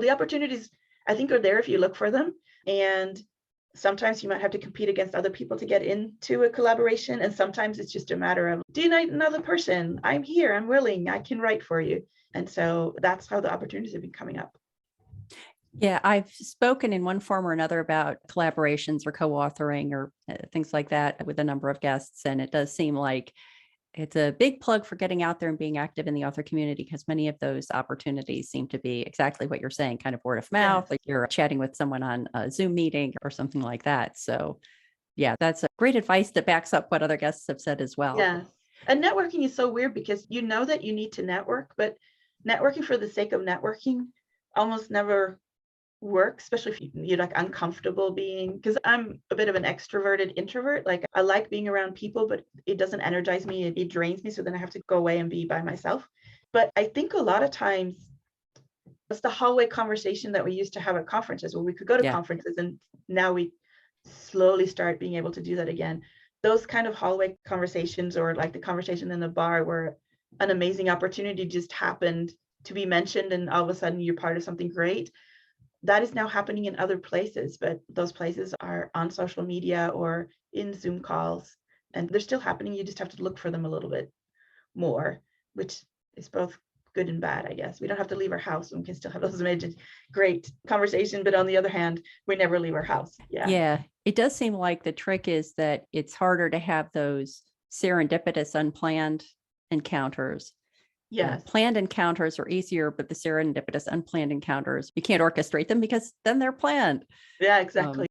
The opportunities, I think, are there if you look for them. And sometimes you might have to compete against other people to get into a collaboration. And sometimes it's just a matter of, do you need another person? I'm here, I'm willing, I can write for you. And so that's how the opportunities have been coming up. Yeah, I've spoken in one form or another about collaborations or co-authoring or things like that with a number of guests. And it does seem like it's a big plug for getting out there and being active in the author community because many of those opportunities seem to be exactly what you're saying, kind of word of Yeah. mouth, like you're chatting with someone on a Zoom meeting or something like that. So, yeah, that's a great advice that backs up what other guests have said as well. Yeah. And networking is so weird because you know that you need to network, but networking for the sake of networking almost never work, especially if you're like uncomfortable being, because I'm a bit of an extroverted introvert. Like I like being around people, but it doesn't energize me. It drains me. So then I have to go away and be by myself. But I think a lot of times it's the hallway conversation that we used to have at conferences where we could go to Yeah. conferences and now we slowly start being able to do that again. Those kind of hallway conversations or like the conversation in the bar where an amazing opportunity just happened to be mentioned and all of a sudden you're part of something great, that is now happening in other places, but those places are on social media or in Zoom calls, and they're still happening. You just have to look for them a little bit more, which is both good and bad, I guess. We don't have to leave our house and we can still have those amazing, great conversation. But on the other hand, we never leave our house. Yeah. Yeah. It does seem like the trick is that it's harder to have those serendipitous, unplanned encounters. Yes. Planned encounters are easier, but the serendipitous, unplanned encounters, you can't orchestrate them because then they're planned. Yeah, exactly.